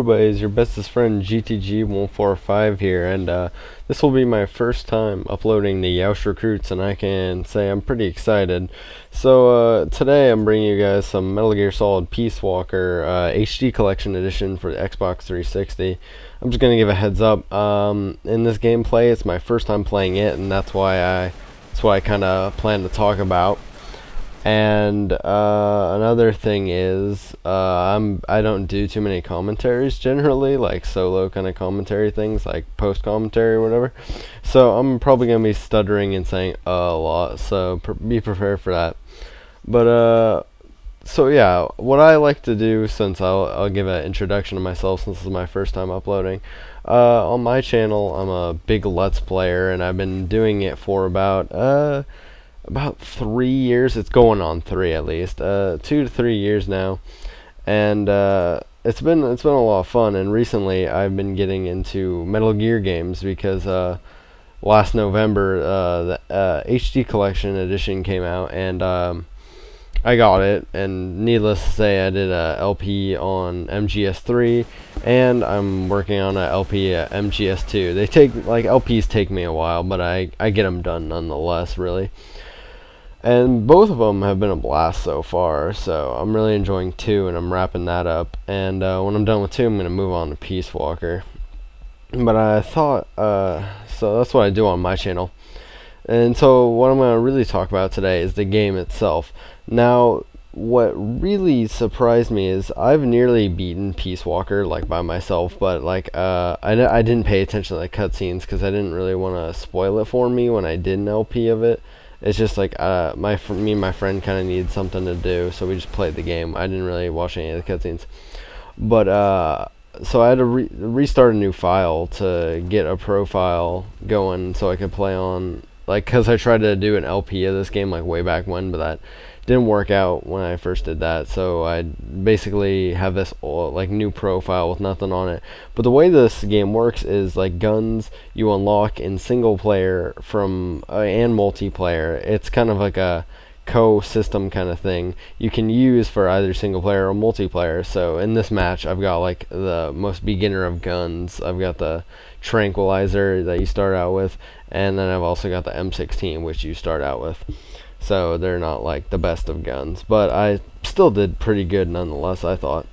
everybody, is your bestest friend GTG145 here, and this will be my first time uploading the Yeousch Recruits, and I can say I'm pretty excited. So today I'm bringing you guys some Metal Gear Solid Peacewalker HD Collection Edition for the Xbox 360. I'm just going to give a heads up, in this gameplay it's my first time playing it, and that's what I kind of plan to talk about. And another thing is I don't do too many commentaries generally, like solo kind of commentary things, like post commentary or whatever. So I'm probably gonna be stuttering and saying a lot, so be prepared for that. But so yeah, what I like to do, since I'll give an introduction to myself since this is my first time uploading. On my channel, I'm a big Let's Player, and I've been doing it for about 3 years. It's going on 3 at least, 2 to 3 years now, and it's been a lot of fun. And recently I've been getting into Metal Gear games because last November the HD Collection Edition came out, and I got it, and needless to say I did a LP on MGS 3, and I'm working on a LP at MGS 2. LPs take me a while, but I get them done nonetheless, really. And both of them have been a blast so far, so I'm really enjoying 2, and I'm wrapping that up. And when I'm done with 2, I'm going to move on to Peacewalker. But I thought, so that's what I do on my channel. And so what I'm going to really talk about today is the game itself. Now, what really surprised me is I've nearly beaten Peacewalker, like, by myself, but like I didn't pay attention to the cutscenes because I didn't really want to spoil it for me when I did an LP of it. It's just like me and my friend kind of needed something to do, so we just played the game. I didn't really watch any of the cutscenes, but so I had to restart a new file to get a profile going, so I could play on, like, because I tried to do an LP of this game like way back when, but that didn't work out when I first did that. So I basically have this like new profile with nothing on it. But the way this game works is, like, guns you unlock in single player from and multiplayer. It's kind of like a co-system kind of thing you can use for either single player or multiplayer. So in this match I've got like the most beginner of guns. I've got the tranquilizer that you start out with, and then I've also got the M16, which you start out with. So they're not like the best of guns, but I still did pretty good nonetheless, I thought.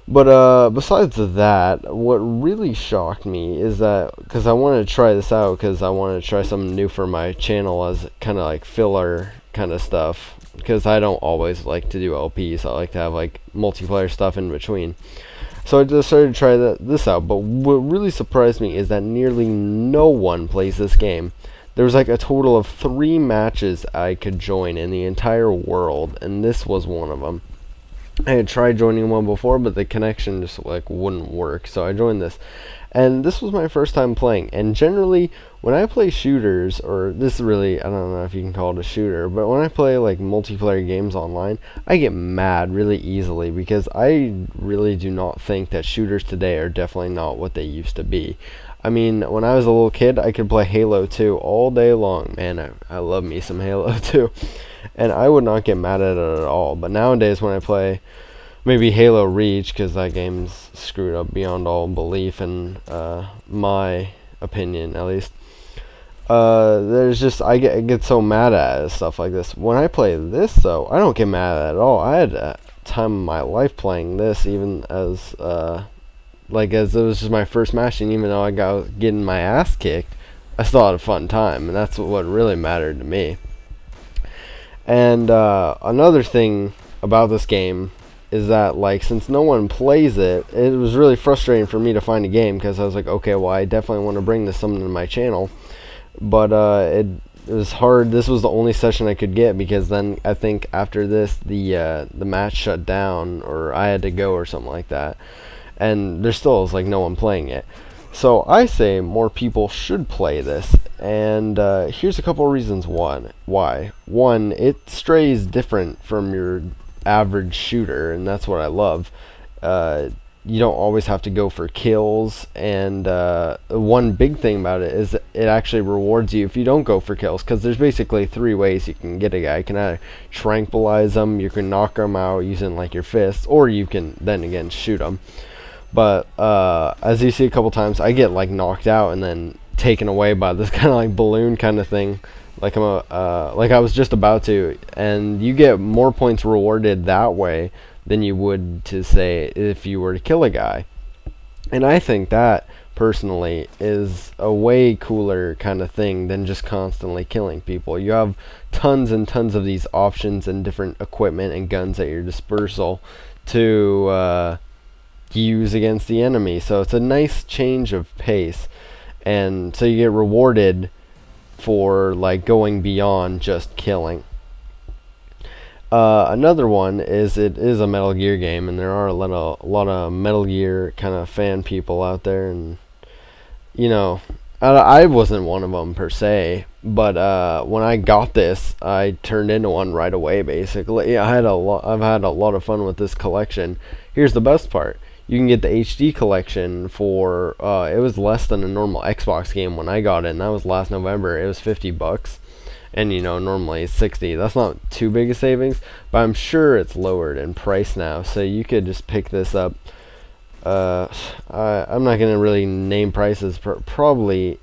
But besides that, what really shocked me is that, because I wanted to try this out, because I wanted to try something new for my channel as kind of like filler kind of stuff, because I don't always like to do LPs. I like to have like multiplayer stuff in between. So I decided to try this out. But what really surprised me is that nearly no one plays this game. There was like a total of 3 matches I could join in the entire world, and this was one of them. I had tried joining one before, but the connection just like wouldn't work, so I joined this. And this was my first time playing, and generally when I play shooters, or this really, I don't know if you can call it a shooter, but when I play like multiplayer games online, I get mad really easily, because I really do not think that shooters today are definitely not what they used to be. I mean, when I was a little kid, I could play Halo 2 all day long. Man, I love me some Halo 2. And I would not get mad at it at all. But nowadays, when I play maybe Halo Reach, because that game's screwed up beyond all belief, in my opinion at least, there's just, I get so mad at stuff like this. When I play this, though, I don't get mad at it at all. I had a time of my life playing this, even as as it was just my first match, and even though I got getting my ass kicked, I still had a fun time, and that's what really mattered to me. And another thing about this game is that, like, since no one plays it, it was really frustrating for me to find a game, because I was like, okay, well, I definitely want to bring this something to my channel, but it was hard. This was the only session I could get, because then I think after this the match shut down, or I had to go or something like that. And there still is like no one playing it. So I say more people should play this, and here's a couple of reasons why. One, it strays different from your average shooter, and that's what I love. You don't always have to go for kills, and one big thing about it is it actually rewards you if you don't go for kills, because there's basically 3 ways you can get a guy. You can either tranquilize them, you can knock them out using like your fists, or you can then again shoot them. But as you see a couple times, I get like knocked out and then taken away by this kind of like balloon kind of thing, like like I was just about to, and you get more points rewarded that way than you would to say if you were to kill a guy. And I think that personally is a way cooler kind of thing than just constantly killing people. You have tons and tons of these options and different equipment and guns at your dispersal to use against the enemy, so it's a nice change of pace, and so you get rewarded for like going beyond just killing. Another one is, it is a Metal Gear game, and there are a lot of Metal Gear kind of fan people out there, and you know, I wasn't one of them per se, but when I got this, I turned into one right away. Basically, I've had a lot of fun with this collection. Here's the best part: you can get the HD collection for it was less than a normal Xbox game when I got it, and that was last November. It was $50, and you know, normally it's 60. That's not too big a savings, but I'm sure it's lowered in price now, so you could just pick this up. I'm not gonna really name prices. Probably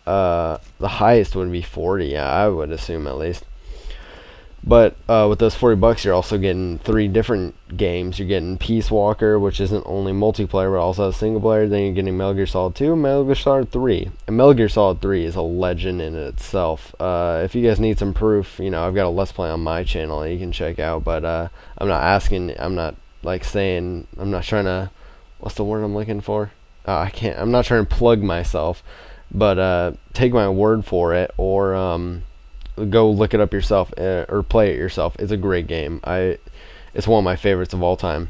the highest would be 40. Yeah, I would assume at least. But with those $40, you're also getting 3 different games. You're getting Peacewalker, which isn't only multiplayer but also has single player. Then you're getting Metal Gear Solid 2, Metal Gear Solid 3. And Metal Gear Solid 3 is a legend in itself. If you guys need some proof, you know, I've got a Let's Play on my channel that you can check out. But I'm not like saying, I'm not trying to, what's the word I'm looking for? I'm not trying to plug myself, but take my word for it, or go look it up yourself, or play it yourself. It's a great game. It's one of my favorites of all time.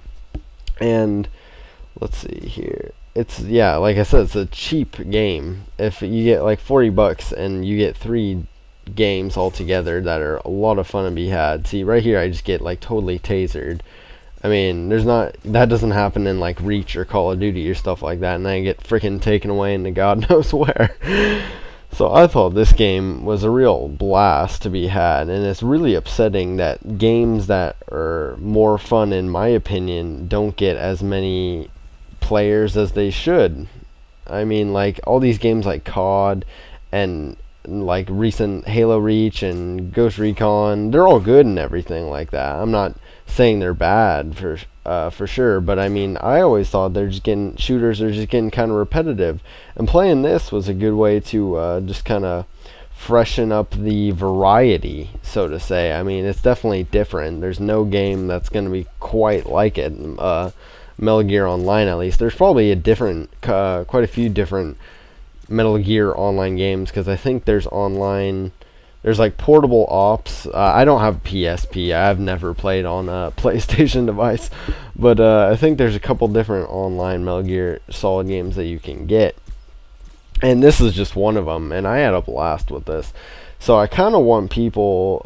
And let's see here. It's, yeah, like I said, it's a cheap game. If you get like $40 and you get 3 games all together that are a lot of fun to be had. See, right here I just get like totally tasered. I mean, that doesn't happen in like Reach or Call of Duty or stuff like that, and then I get freaking taken away into God knows where. So I thought this game was a real blast to be had, and it's really upsetting that games that are more fun, in my opinion, don't get as many players as they should. I mean, like all these games like COD and like recent Halo Reach and Ghost Recon, they're all good and everything like that. I'm not saying they're bad for sure, but I mean, I always thought shooters are just getting kind of repetitive, and playing this was a good way to just kind of freshen up the variety, so to say. I mean, it's definitely different. There's no game that's going to be quite like it. Metal Gear Online, at least. There's probably quite a few different Metal Gear Online games, because I think there's like Portable Ops. I don't have a PSP. I've never played on a PlayStation device, but I think there's a couple different online Metal Gear Solid games that you can get, and this is just one of them, and I had a blast with this. So I kind of want people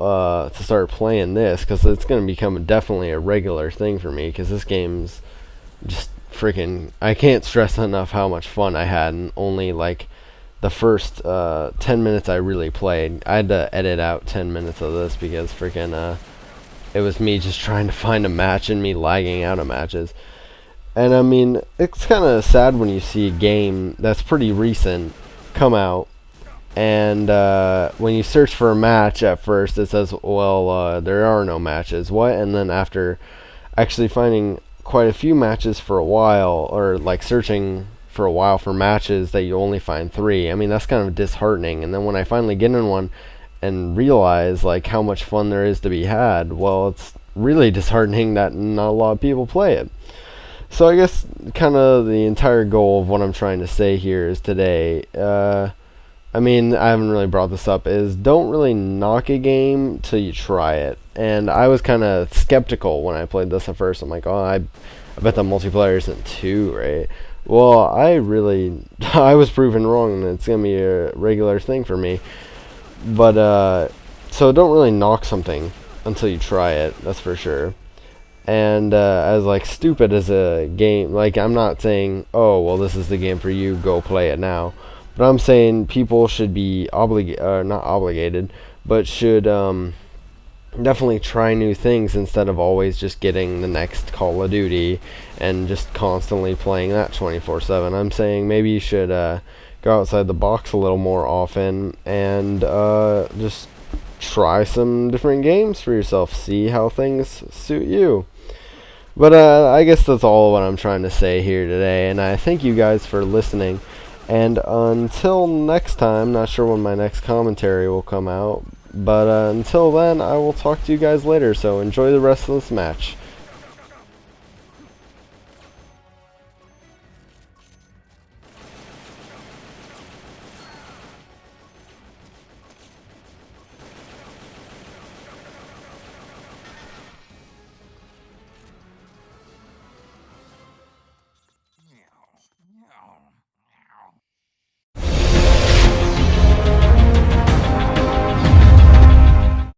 to start playing this, because it's going to become definitely a regular thing for me, because this game's just freaking, I can't stress enough how much fun I had, and only like the first 10 minutes I really played. I had to edit out 10 minutes of this because freaking it was me just trying to find a match and me lagging out of matches. And I mean, it's kind of sad when you see a game that's pretty recent come out, and when you search for a match at first it says, well, there are no matches. What? And then after actually finding quite a few matches for a while, or like searching for a while for matches, that you only find 3. I mean, that's kind of disheartening. And then when I finally get in one and realize like how much fun there is to be had, well, it's really disheartening that not a lot of people play it. So I guess kind of the entire goal of what I'm trying to say here is today, I mean, I haven't really brought this up, is don't really knock a game till you try it. And I was kind of skeptical when I played this at first. I'm like, oh, I bet the multiplayer isn't too right. Well, I was proven wrong, and it's going to be a regular thing for me. But, so don't really knock something until you try it, that's for sure. And, as, like, stupid as a game, like, I'm not saying, oh, well, this is the game for you, go play it now. But I'm saying people should be not obligated, but should, definitely try new things instead of always just getting the next Call of Duty and just constantly playing that 24/7. I'm saying maybe you should go outside the box a little more often and just try some different games for yourself, see how things suit you. But I guess that's all what I'm trying to say here today, and I thank you guys for listening. And until next time, not sure when my next commentary will come out, but until then, I will talk to you guys later, so enjoy the rest of this match.